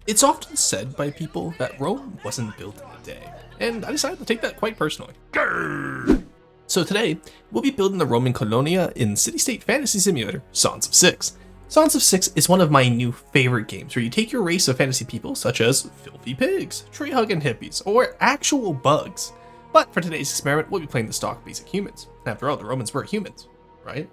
It's often said by people that Rome wasn't built in a day, and I decided to take that quite personally. Grrr. So today, we'll be building the Roman Colonia in city-state fantasy simulator, Sons of Six. Sons of Six is one of my new favorite games where you take your race of fantasy people such as filthy pigs, tree-hugging hippies, or actual bugs. But for today's experiment, we'll be playing the stock basic humans. After all, the Romans were humans, right?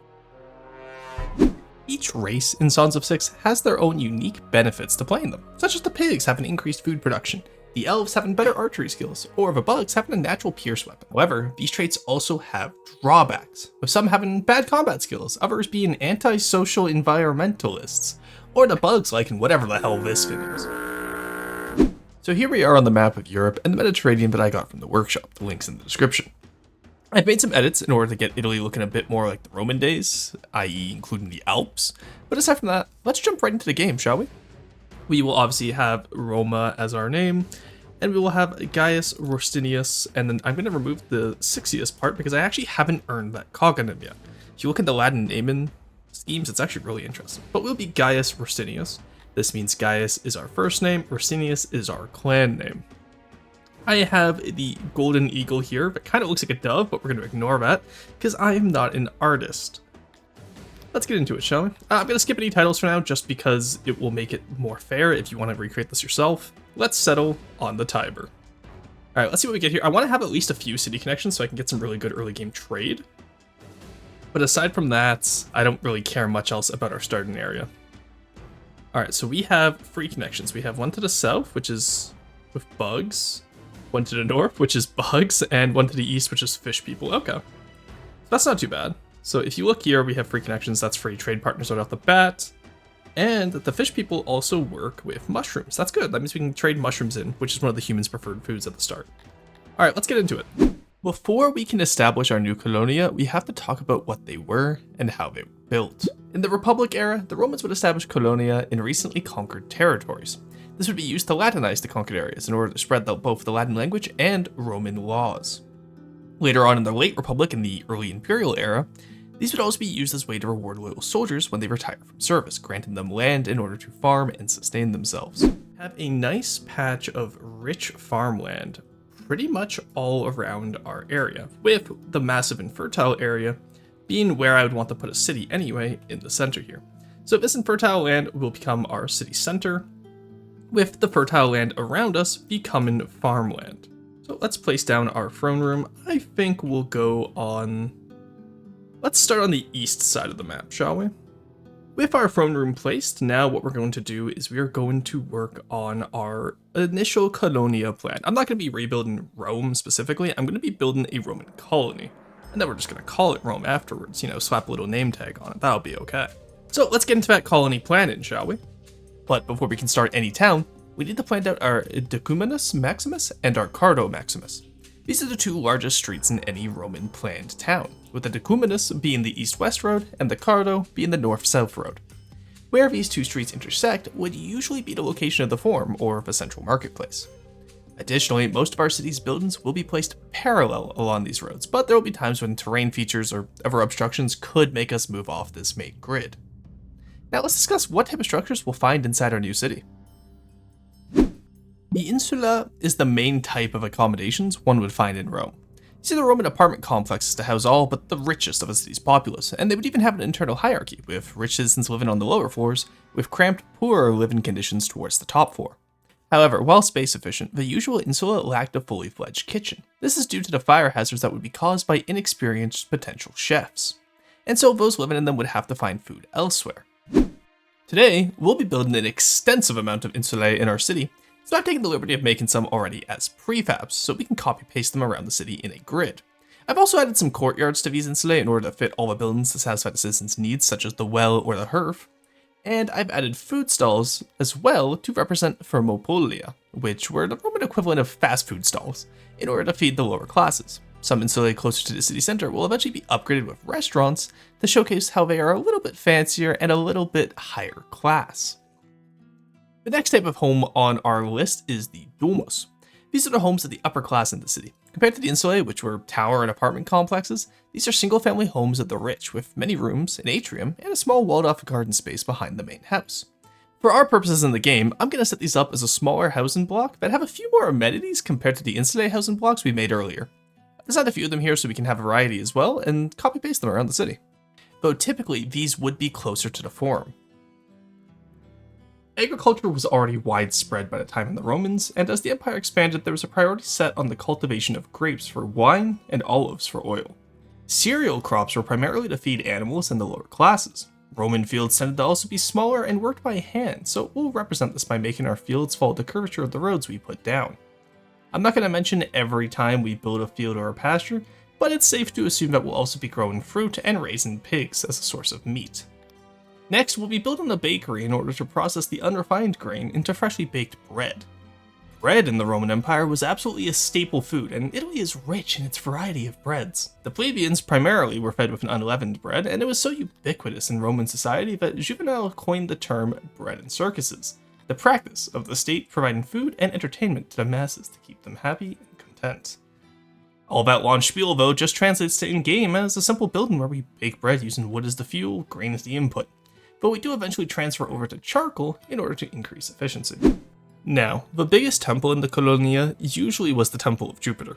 Each race in Sons of Six has their own unique benefits to playing them, such as the pigs having increased food production, the elves having better archery skills, or the bugs having a natural pierce weapon. However, these traits also have drawbacks, with some having bad combat skills, others being antisocial environmentalists, or the bugs liking whatever the hell this thing is. So here we are on the map of Europe and the Mediterranean that I got from the workshop, the link's in the description. I've made some edits in order to get Italy looking a bit more like the Roman days, i.e. including the Alps, but aside from that, let's jump right into the game, shall we? We will obviously have Roma as our name, and we will have Gaius Rostinius, and then I'm going to remove the Sixius part because I actually haven't earned that cognomen yet. If you look at the Latin naming schemes, it's actually really interesting. But we'll be Gaius Rostinius. This means Gaius is our first name, Rostinius is our clan name. I have the golden eagle here that kind of looks like a dove, but we're going to ignore that because I am not an artist. Let's get into it, shall we? I'm going to skip any titles for now just because it will make it more fair if you want to recreate this yourself. Let's settle on the Tiber. Alright, let's see what we get here. I want to have at least a few city connections so I can get some really good early game trade. But aside from that, I don't really care much else about our starting area. Alright, so we have free connections. We have one to the south, which is with bugs. One to the north, which is bugs, and one to the east, which is fish people. Okay. So that's not too bad. So if you look here, we have free connections. That's free trade partners right off the bat. And the fish people also work with mushrooms. That's good. That means we can trade mushrooms in, which is one of the humans' preferred foods at the start. All right, let's get into it. Before we can establish our new Colonia, we have to talk about what they were and how they were built. In the Republic era, the Romans would establish Colonia in recently conquered territories. This would be used to Latinize the conquered areas in order to spread both the Latin language and Roman laws. Later on in the late Republic and the early Imperial era, these would also be used as a way to reward loyal soldiers when they retire from service, granting them land in order to farm and sustain themselves. Have a nice patch of rich farmland pretty much all around our area, with the massive infertile area being where I would want to put a city anyway in the center here. So this infertile land will become our city center, with the fertile land around us becoming farmland. So let's place down our throne room. I think we'll go on... Let's start on the east side of the map, shall we? With our throne room placed, now what we're going to do is we are going to work on our initial Colonia plan. I'm not going to be rebuilding Rome specifically, I'm going to be building a Roman colony. And then we're just going to call it Rome afterwards, slap a little name tag on it, that'll be okay. So let's get into that colony planning, shall we? But before we can start any town, we need to plan out our Decumanus Maximus and our Cardo Maximus. These are the two largest streets in any Roman planned town, with the Decumanus being the east-west road and the Cardo being the north-south road. Where these two streets intersect would usually be the location of the Forum or the central marketplace. Additionally, most of our city's buildings will be placed parallel along these roads, but there will be times when terrain features or other obstructions could make us move off this main grid. Now let's discuss what type of structures we'll find inside our new city. The insula is the main type of accommodations one would find in Rome. These are the Roman apartment complexes to house all but the richest of a city's populace, and they would even have an internal hierarchy, with rich citizens living on the lower floors, with cramped, poorer living conditions towards the top floor. However, while space efficient, the usual insula lacked a fully fledged kitchen. This is due to the fire hazards that would be caused by inexperienced potential chefs. And so those living in them would have to find food elsewhere. Today, we'll be building an extensive amount of insulae in our city, so I'm taking the liberty of making some already as prefabs, so we can copy-paste them around the city in a grid. I've also added some courtyards to these insulae in order to fit all the buildings to satisfy the citizens' needs, such as the well or the hearth, and I've added food stalls as well to represent Thermopolia, which were the Roman equivalent of fast food stalls, in order to feed the lower classes. Some insulae closer to the city center will eventually be upgraded with restaurants to showcase how they are a little bit fancier and a little bit higher class. The next type of home on our list is the domus. These are the homes of the upper class in the city. Compared to the insulae, which were tower and apartment complexes, these are single-family homes of the rich, with many rooms, an atrium, and a small walled-off garden space behind the main house. For our purposes in the game, I'm going to set these up as a smaller housing block that have a few more amenities compared to the insta-day housing blocks we made earlier. I've designed a few of them here so we can have variety as well, and copy-paste them around the city. Though typically, these would be closer to the forum. Agriculture was already widespread by the time of the Romans, and as the empire expanded, there was a priority set on the cultivation of grapes for wine and olives for oil. Cereal crops were primarily to feed animals in the lower classes. Roman fields tended to also be smaller and worked by hand, so we'll represent this by making our fields follow the curvature of the roads we put down. I'm not going to mention every time we build a field or a pasture, but it's safe to assume that we'll also be growing fruit and raising pigs as a source of meat. Next, we'll be building a bakery in order to process the unrefined grain into freshly baked bread. Bread in the Roman Empire was absolutely a staple food, and Italy is rich in its variety of breads. The plebeians primarily were fed with an unleavened bread, and it was so ubiquitous in Roman society that Juvenal coined the term bread and circuses, the practice of the state providing food and entertainment to the masses to keep them happy and content. All that long spiel, though, just translates to in-game as a simple building where we bake bread using wood as the fuel, grain as the input, but we do eventually transfer over to charcoal in order to increase efficiency. Now, the biggest temple in the Colonia usually was the Temple of Jupiter.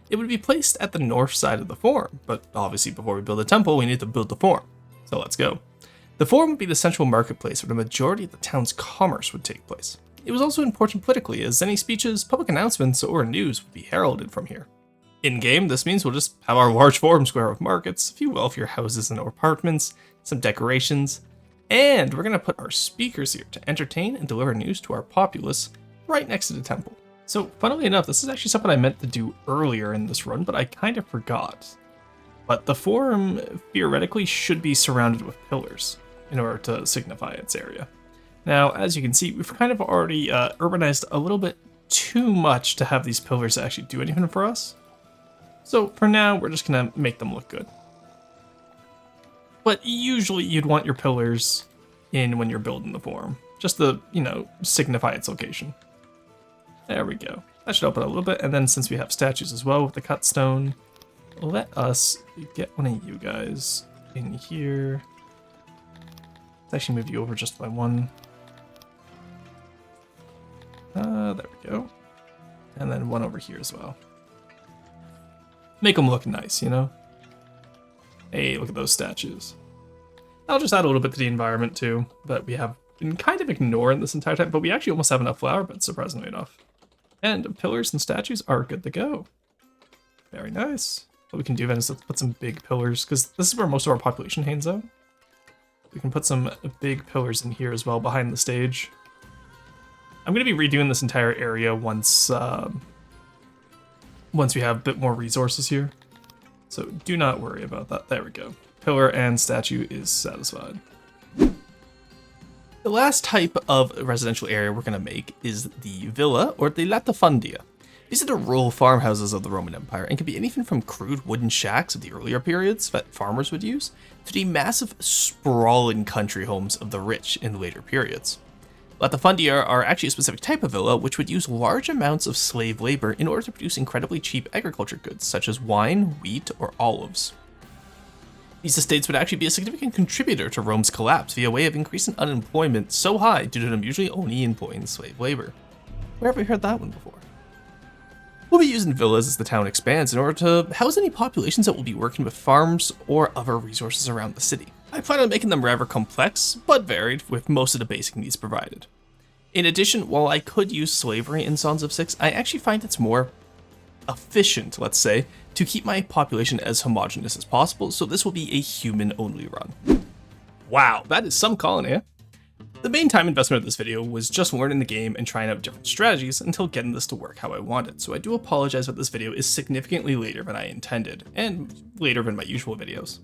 It would be placed at the north side of the forum, but obviously before we build a temple, we need to build the forum. So let's go. The forum would be the central marketplace where the majority of the town's commerce would take place. It was also important politically, as any speeches, public announcements, or news would be heralded from here. In-game, this means we'll just have our large forum square with markets, a few wealthier houses and apartments, some decorations, and we're going to put our speakers here to entertain and deliver news to our populace right next to the temple. So, funnily enough, this is actually something I meant to do earlier in this run, but I kind of forgot. But the forum, theoretically, should be surrounded with pillars in order to signify its area. Now, as you can see, we've kind of already urbanized a little bit too much to have these pillars actually do anything for us. So, for now, we're just going to make them look good. But usually you'd want your pillars in when you're building the forum, just to, signify its location. There we go. That should open a little bit, and then since we have statues as well with the cut stone, let us get one of you guys in here. Let's actually move you over just by one. There we go. And then one over here as well. Make them look nice, Hey, look at those statues. I'll just add a little bit to the environment too, that we have been kind of ignoring this entire time, but we actually almost have enough flower beds, surprisingly enough. And pillars and statues are good to go. Very nice. What we can do then is let's put some big pillars, because this is where most of our population hangs out. We can put some big pillars in here as well behind the stage. I'm going to be redoing this entire area once we have a bit more resources here. So do not worry about that. There we go. Pillar and statue is satisfied. The last type of residential area we're going to make is the villa or the latifundia. These are the rural farmhouses of the Roman Empire and can be anything from crude wooden shacks of the earlier periods that farmers would use to the massive sprawling country homes of the rich in later periods. Latifundia are actually a specific type of villa which would use large amounts of slave labor in order to produce incredibly cheap agriculture goods such as wine, wheat, or olives. These estates would actually be a significant contributor to Rome's collapse via way of increasing unemployment so high due to them usually only employing slave labor. Where have we heard that one before? We'll be using villas as the town expands in order to house any populations that will be working with farms or other resources around the city. I plan on making them rather complex, but varied, with most of the basic needs provided. In addition, while I could use slavery in Sons of Six, I actually find it's more efficient, let's say, to keep my population as homogenous as possible, so this will be a human-only run. Wow, that is some Colonia. The main time investment of this video was just learning the game and trying out different strategies until getting this to work how I wanted, so I do apologize that this video is significantly later than I intended, and later than my usual videos.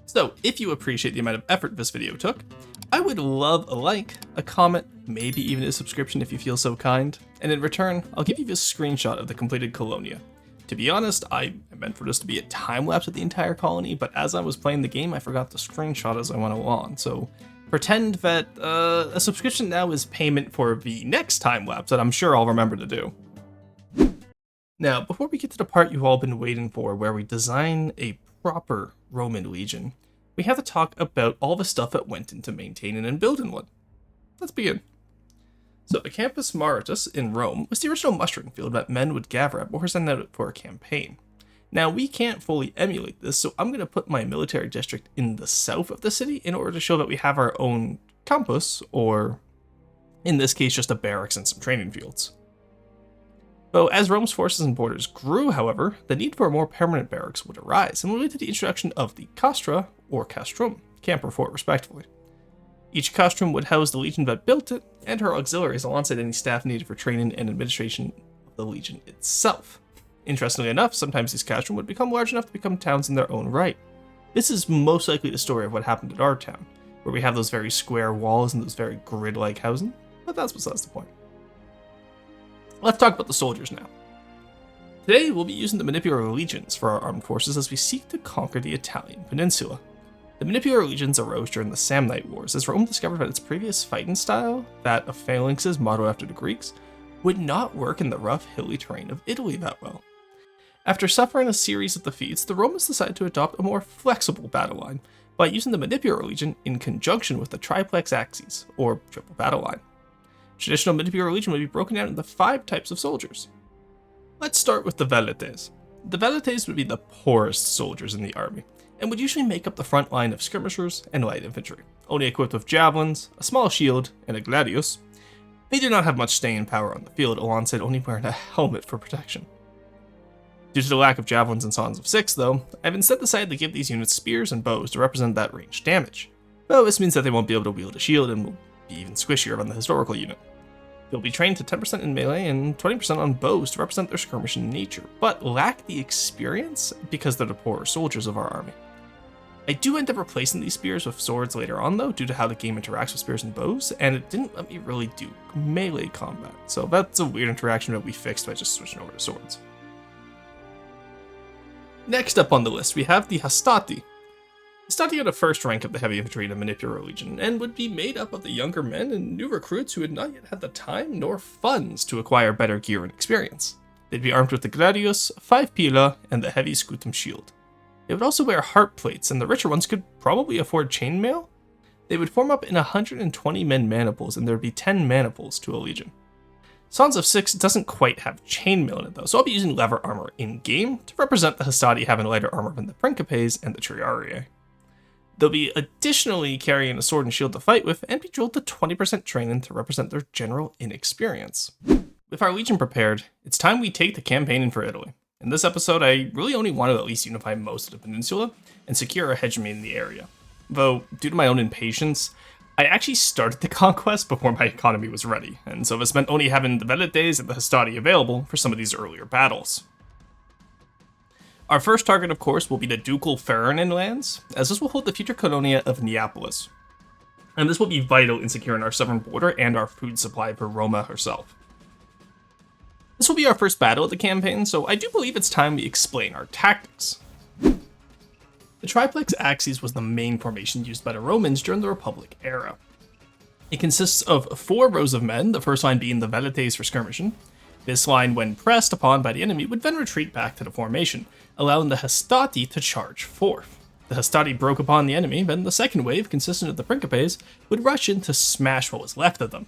So, if you appreciate the amount of effort this video took, I would love a like, a comment, maybe even a subscription if you feel so kind, and in return, I'll give you this screenshot of the completed Colonia. To be honest, I meant for this to be a time-lapse of the entire colony, but as I was playing the game, I forgot to screenshot as I went along, so pretend that a subscription now is payment for the next time-lapse that I'm sure I'll remember to do. Now, before we get to the part you've all been waiting for, where we design a proper Roman legion, we have to talk about all the stuff that went into maintaining and building one. let's begin. So the Campus Martius in Rome was the original mustering field that men would gather at before sending out for a campaign. Now, we can't fully emulate this, so I'm going to put my military district in the south of the city in order to show that we have our own campus, or in this case, just a barracks and some training fields. Though as Rome's forces and borders grew, however, the need for a more permanent barracks would arise, and would lead to the introduction of the castra, or castrum, camp or fort respectively. Each castrum would house the legion that built it, and her auxiliaries alongside any staff needed for training and administration of the legion itself. Interestingly enough, sometimes these castrum would become large enough to become towns in their own right. This is most likely the story of what happened at our town, where we have those very square walls and those very grid-like housing, but that's besides the point. Let's talk about the soldiers now. Today, we'll be using the Manipular Legions for our armed forces as we seek to conquer the Italian peninsula. The Manipular Legions arose during the Samnite Wars as Rome discovered that its previous fighting style, that of phalanxes modeled after the Greeks, would not work in the rough, hilly terrain of Italy that well. After suffering a series of defeats, the Romans decided to adopt a more flexible battle line by using the Manipular Legion in conjunction with the triplex axes, or triple battle line. Traditional Manipular Legion would be broken down into 5 types of soldiers. Let's start with the Velites. The Velites would be the poorest soldiers in the army, and would usually make up the front line of skirmishers and light infantry, only equipped with javelins, a small shield, and a gladius. They do not have much staying power on the field, alongside only wearing a helmet for protection. Due to the lack of javelins in Songs of Six, though, I've instead decided to give these units spears and bows to represent that ranged damage. Though this means that they won't be able to wield a shield and will be even squishier than the historical unit. They'll be trained to 10% in melee and 20% on bows to represent their skirmishing nature, but lack the experience because they're the poorer soldiers of our army. I do end up replacing these spears with swords later on though, due to how the game interacts with spears and bows, and it didn't let me really do melee combat, so that's a weird interaction that we fixed by just switching over to swords. Next up on the list, we have the Hastati. Hastati are the first rank of the heavy infantry in the Manipular Legion, and would be made up of the younger men and new recruits who had not yet had the time nor funds to acquire better gear and experience. They'd be armed with the gladius, 5 pila, and the heavy scutum shield. They would also wear heart plates, and the richer ones could probably afford chainmail. They would form up in 120 men maniples, and there would be 10 maniples to a legion. Songs of Six doesn't quite have chainmail in it though, so I'll be using leather armor in-game to represent the Hastati having lighter armor than the Principes and the Triarii. They'll be additionally carrying a sword and shield to fight with, and be drilled to 20% training to represent their general inexperience. With our legion prepared, it's time we take the campaign in for Italy. In this episode, I really only wanted to at least unify most of the peninsula and secure a hegemony in the area. Though, due to my own impatience, I actually started the Conquest before my economy was ready, and so this meant only having the Velites and the Hastati available for some of these earlier battles. Our first target, of course, will be the Ducal Ferranin lands, as this will hold the future Colonia of Neapolis. And this will be vital in securing our southern border and our food supply for Roma herself. This will be our first battle of the campaign, so I do believe it's time we explain our tactics. The triplex axis was the main formation used by the Romans during the Republic era. It consists of 4 rows of men, the first line being the Velites for skirmishing. This line, when pressed upon by the enemy, would then retreat back to the formation, allowing the Hastati to charge forth. The Hastati broke upon the enemy, then the second wave, consisting of the Principes, would rush in to smash what was left of them.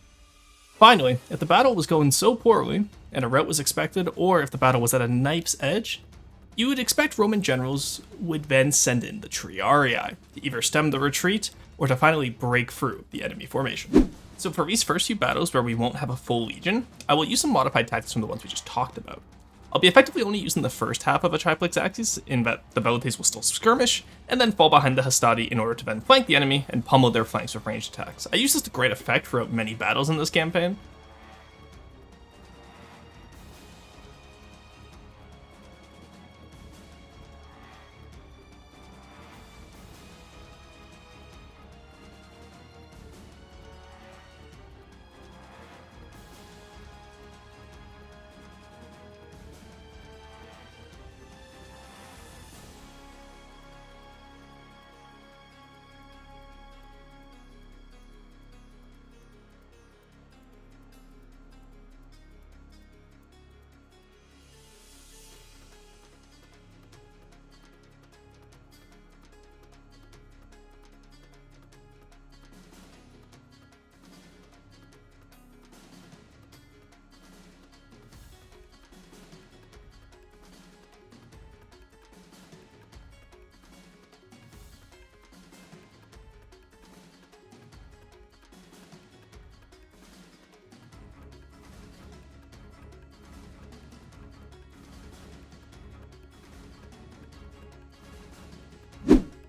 Finally, if the battle was going so poorly, and a rout was expected, or if the battle was at a knife's edge, you would expect Roman generals would then send in the Triarii to either stem the retreat or to finally break through the enemy formation. So for these first few battles where we won't have a full legion, I will use some modified tactics from the ones we just talked about. I'll be effectively only using the first half of a triplex axis in that the Velites will still skirmish, and then fall behind the Hastati in order to then flank the enemy and pummel their flanks with ranged attacks. I use this to great effect throughout many battles in this campaign.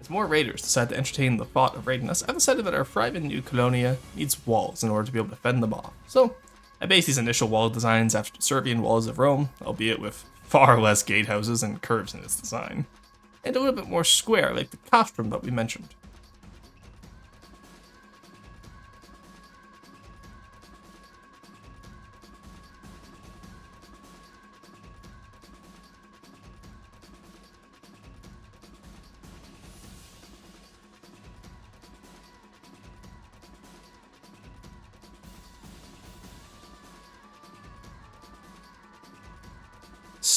As more raiders decide to entertain the thought of raiding us, I've decided that our thriving new Colonia needs walls in order to be able to fend them off. So, I based these initial wall designs after the Servian walls of Rome, albeit with far less gatehouses and curves in its design, and a little bit more square like the Castrum that we mentioned.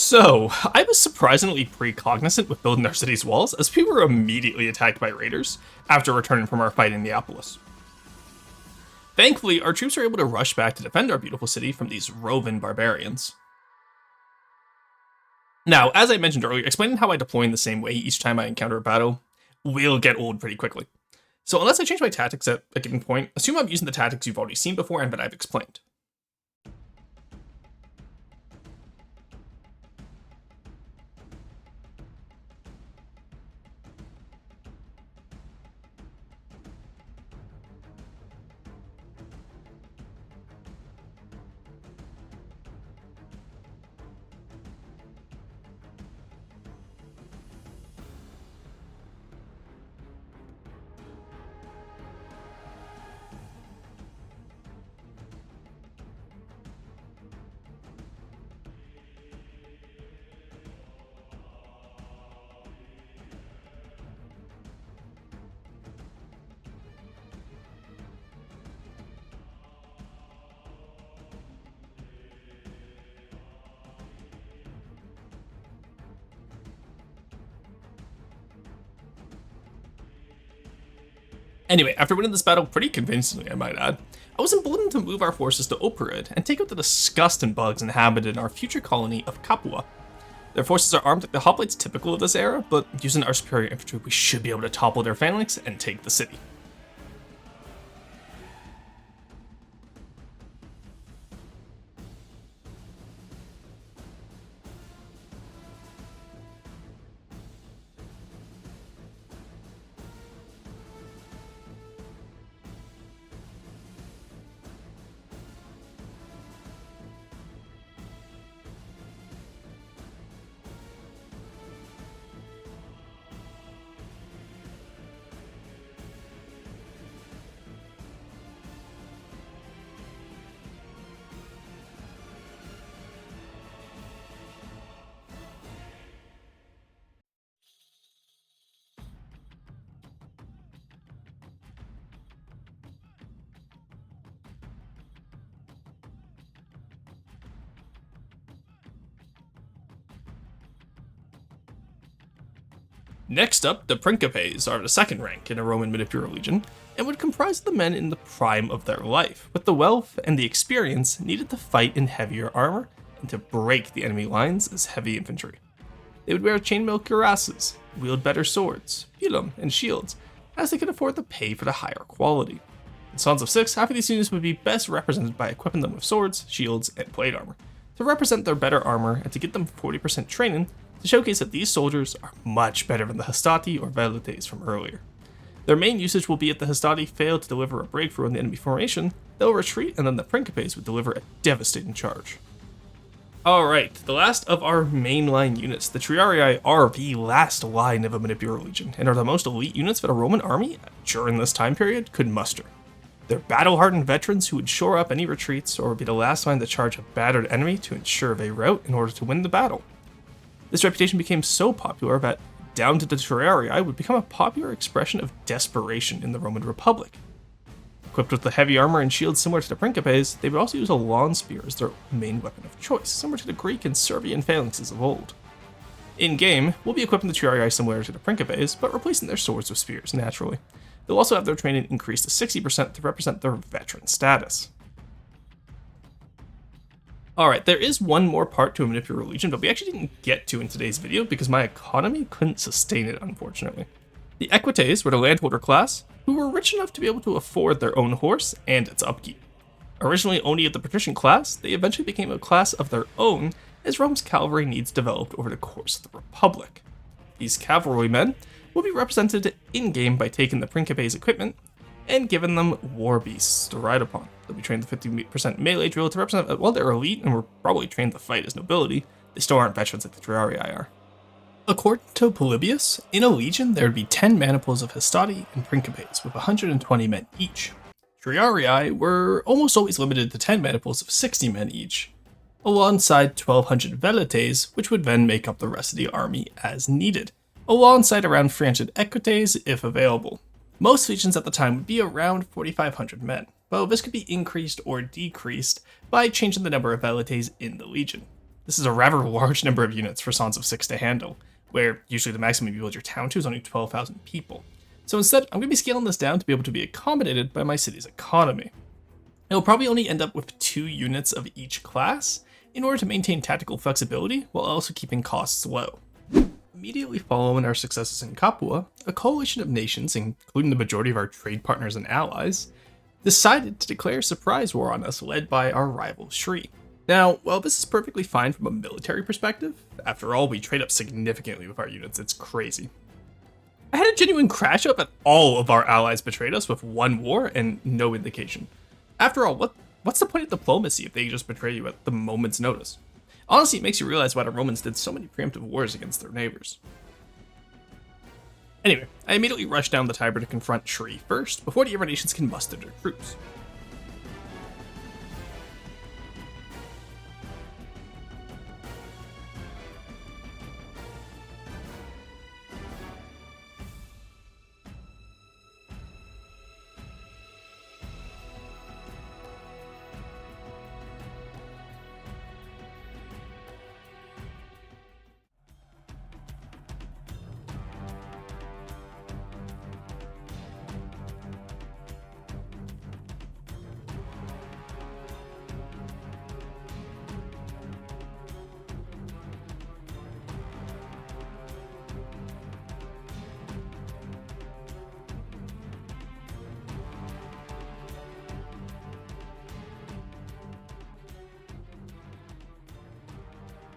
So, I was surprisingly pre-cognizant with building our city's walls, as we were immediately attacked by raiders after returning from our fight in Neapolis. Thankfully, our troops were able to rush back to defend our beautiful city from these roving barbarians. Now, as I mentioned earlier, explaining how I deploy in the same way each time I encounter a battle will get old pretty quickly. So unless I change my tactics at a given point, assume I'm using the tactics you've already seen before and that I've explained. Anyway, after winning this battle pretty convincingly, I might add, I was emboldened to move our forces to Operid and take out the disgusting bugs inhabited in our future colony of Capua. Their forces are armed like the hoplites typical of this era, but using our superior infantry, we should be able to topple their phalanx and take the city. Next up, the Principes are the second rank in a Roman Manipular Legion, and would comprise the men in the prime of their life, with the wealth and the experience needed to fight in heavier armor and to break the enemy lines as heavy infantry. They would wear chainmail cuirasses, wield better swords, Buildup, and shields, as they could afford to pay for the higher quality. In Sons of Six, half of these units would be best represented by equipping them with swords, shields, and plate armor, to represent their better armor and to get them 40% training to showcase that these soldiers are much better than the Hastati or Velotes from earlier. Their main usage will be if the Hastati fail to deliver a breakthrough on the enemy formation, they'll retreat and then the Principes would deliver a devastating charge. Alright, the last of our mainline units, the Triarii are the last line of a Manipular Legion, and are the most elite units that a Roman army, during this time period, could muster. They're battle-hardened veterans who would shore up any retreats or would be the last line to charge a battered enemy to ensure they rout in order to win the battle. This reputation became so popular that down to the Triarii would become a popular expression of desperation in the Roman Republic. Equipped with the heavy armor and shields similar to the Principes, they would also use a lawn spear as their main weapon of choice, similar to the Greek and Servian phalanxes of old. In-game, we'll be equipping the Triarii similar to the Principes, but replacing their swords with spears, naturally. They'll also have their training increased to 60% to represent their veteran status. Alright, there is one more part to a Manipular Legion, but we actually didn't get to in today's video because my economy couldn't sustain it, unfortunately. The Equites were the landholder class, who were rich enough to be able to afford their own horse and its upkeep. Originally only of the patrician class, they eventually became a class of their own as Rome's cavalry needs developed over the course of the Republic. These cavalrymen will be represented in-game by taking the Principe's equipment and giving them war beasts to ride upon. They'll be trained the 50% melee drill to represent, well, they're elite and were probably trained to fight as nobility. They still aren't veterans like the Triarii are. According to Polybius, in a legion there would be 10 Maniples of Hastati and Principes with 120 men each. Triarii were almost always limited to 10 Maniples of 60 men each, alongside 1200 Velites, which would then make up the rest of the army as needed, alongside around 300 Equites if available. Most legions at the time would be around 4,500 men, but this could be increased or decreased by changing the number of Velites in the legion. This is a rather large number of units for Sons of Six to handle, where usually the maximum you build your town to is only 12,000 people. So instead, I'm going to be scaling this down to be able to be accommodated by my city's economy. It'll probably only end up with 2 units of each class in order to maintain tactical flexibility while also keeping costs low. Immediately following our successes in Capua, a coalition of nations, including the majority of our trade partners and allies, decided to declare a surprise war on us led by our rival Shri. Now, while this is perfectly fine from a military perspective, after all, we trade up significantly with our units, it's crazy. I had a genuine crash up that all of our allies betrayed us with one war and no indication. After all, what's the point of diplomacy if they just betray you at the moment's notice? Honestly, it makes you realize why the Romans did so many preemptive wars against their neighbors. Anyway, I immediately rushed down the Tiber to confront Shri first, before the other nations can muster their troops.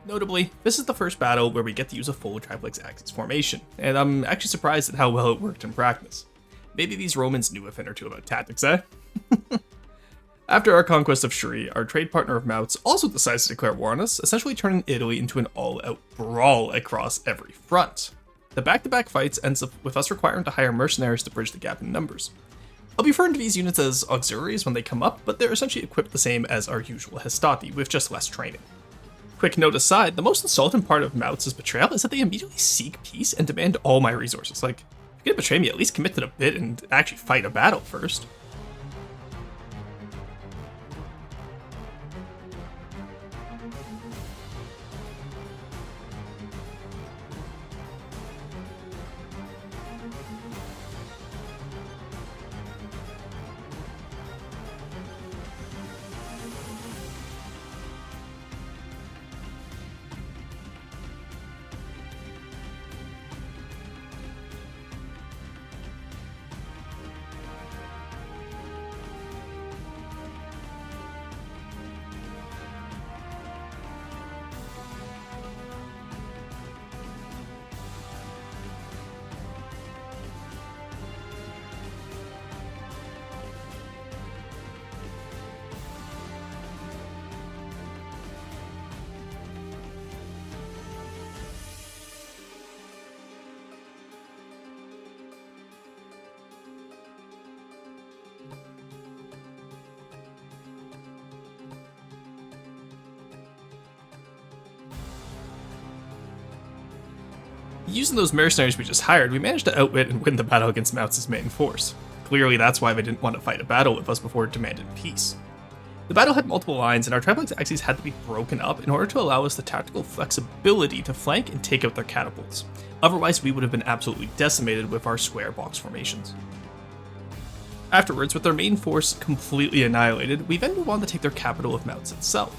Notably, this is the first battle where we get to use a full triplex axis formation, and I'm actually surprised at how well it worked in practice. Maybe these Romans knew a thing or two about tactics, eh? After our conquest of Shri, our trade partner of Mouts also decides to declare war on us, essentially turning Italy into an all-out brawl across every front. The back-to-back fights ends up with us requiring to hire mercenaries to bridge the gap in numbers. I'll be referring to these units as auxiliaries when they come up, but they're essentially equipped the same as our usual Hastati, with just less training. Quick note aside, the most insulting part of Mouts' betrayal is that they immediately seek peace and demand all my resources. Like, if you're gonna betray me, at least commit to the bit and actually fight a battle first. Using those mercenaries we just hired, we managed to outwit and win the battle against Mouts' main force. Clearly that's why they didn't want to fight a battle with us before it demanded peace. The battle had multiple lines, and our triplex axes had to be broken up in order to allow us the tactical flexibility to flank and take out their catapults. Otherwise, we would have been absolutely decimated with our square box formations. Afterwards, with their main force completely annihilated, we then move on to take their capital of Mouts itself.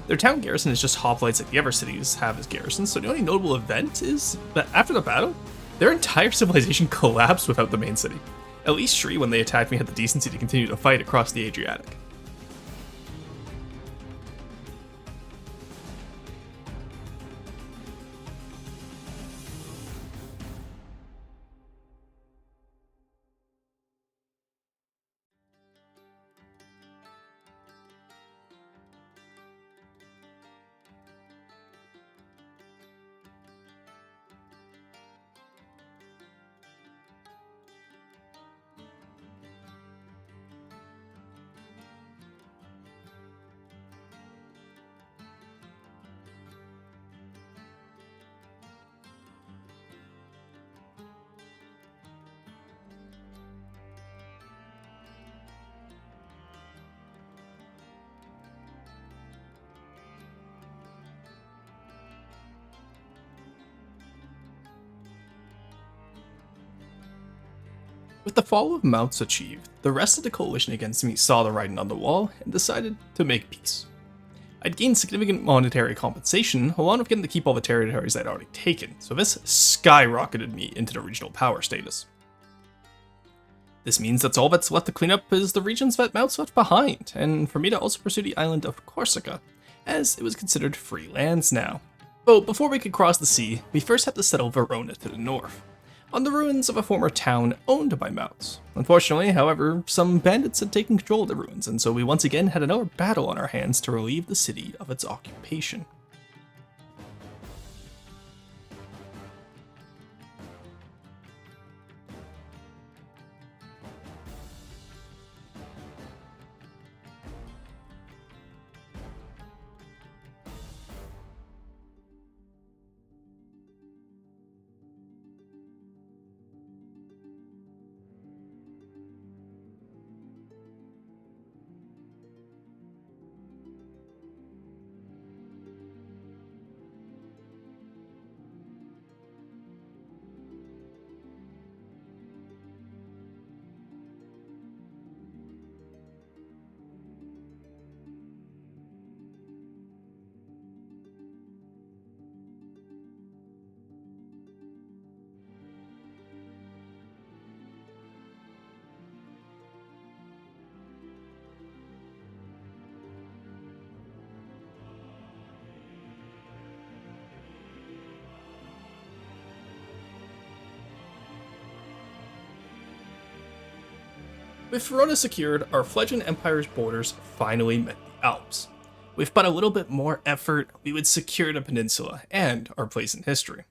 Their town garrison is just hoplites like the other cities have as garrisons, so the only notable event is that after the battle, their entire civilization collapsed without the main city. At least Shri, when they attacked me, had the decency to continue to fight across the Adriatic. With the fall of Mounts achieved, the rest of the coalition against me saw the writing on the wall and decided to make peace. I'd gained significant monetary compensation along with getting to keep all the territories I'd already taken, so this skyrocketed me into the regional power status. This means that all that's left to clean up is the regions that Mounts left behind, and for me to also pursue the island of Corsica, as it was considered free lands now. But before we could cross the sea, we first had to settle Verona to the north, on the ruins of a former town owned by Mounts. Unfortunately, however, some bandits had taken control of the ruins, and so we once again had another battle on our hands to relieve the city of its occupation. With Verona secured, our fledgling empire's borders finally met the Alps. With but a little bit more effort, we would secure the peninsula and our place in history.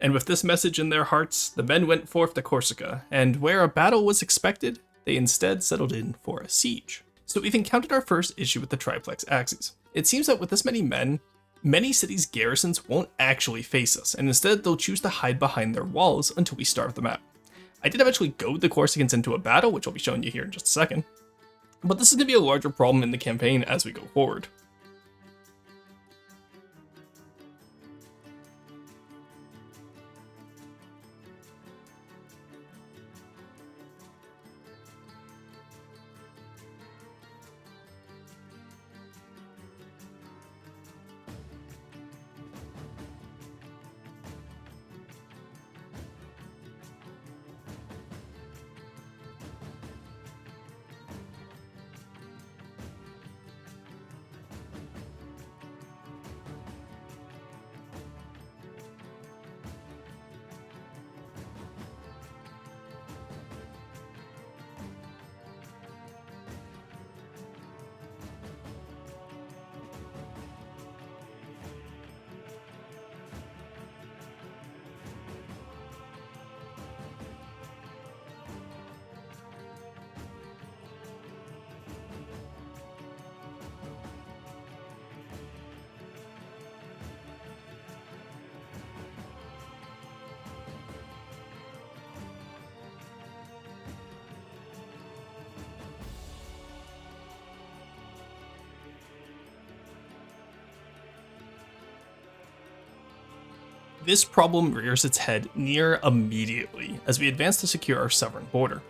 And with this message in their hearts, the men went forth to Corsica, and where a battle was expected, they instead settled in for a siege. So we've encountered our first issue with the triplex axes. It seems that with this many men, many cities' garrisons won't actually face us, and instead they'll choose to hide behind their walls until we starve them out. I did eventually goad the Corsicans into a battle, which I'll be showing you here in just a second, but this is going to be a larger problem in the campaign as we go forward. This problem rears its head near immediately as we advance to secure our southern border.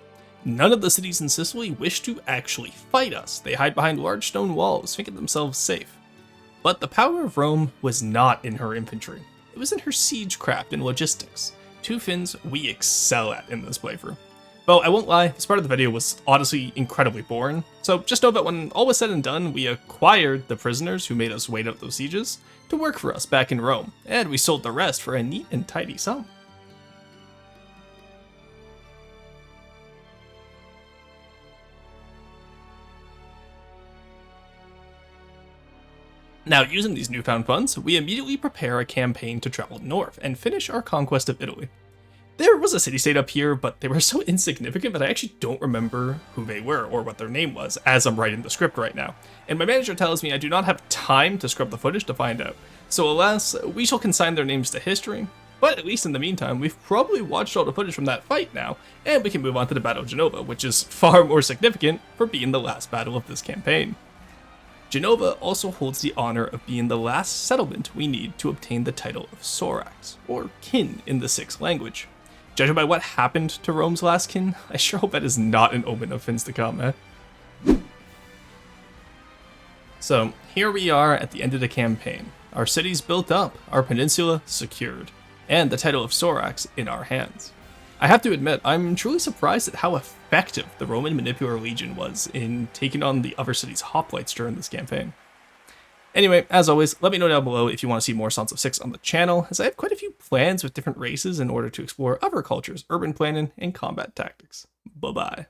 None of the cities in Sicily wish to actually fight us. They hide behind large stone walls, thinking themselves safe. But the power of Rome was not in her infantry. It was in her siegecraft and logistics, two things we excel at in this playthrough. Though I won't lie, this part of the video was honestly incredibly boring, so just know that when all was said and done, we acquired the prisoners who made us wait out those sieges to work for us back in Rome, and we sold the rest for a neat and tidy sum. Now, using these newfound funds, we immediately prepare a campaign to travel north and finish our conquest of Italy. There was a city-state up here, but they were so insignificant that I actually don't remember who they were or what their name was as I'm writing the script right now. And my manager tells me I do not have time to scrub the footage to find out. So alas, we shall consign their names to history, but at least in the meantime, we've probably watched all the footage from that fight now, and we can move on to the Battle of Genova, which is far more significant for being the last battle of this campaign. Genova also holds the honor of being the last settlement we need to obtain the title of Sorax, or kin in the Sixth language. Judging by what happened to Rome's last king, I sure hope that is not an omen of things to come, man. So, here we are at the end of the campaign. Our city's built up, our peninsula secured, and the title of Sorax in our hands. I have to admit, I'm truly surprised at how effective the Roman Manipular Legion was in taking on the other cities' hoplites during this campaign. Anyway, as always, let me know down below if you want to see more Sons of Six on the channel, as I have quite a few plans with different races in order to explore other cultures, urban planning, and combat tactics. Bye-bye.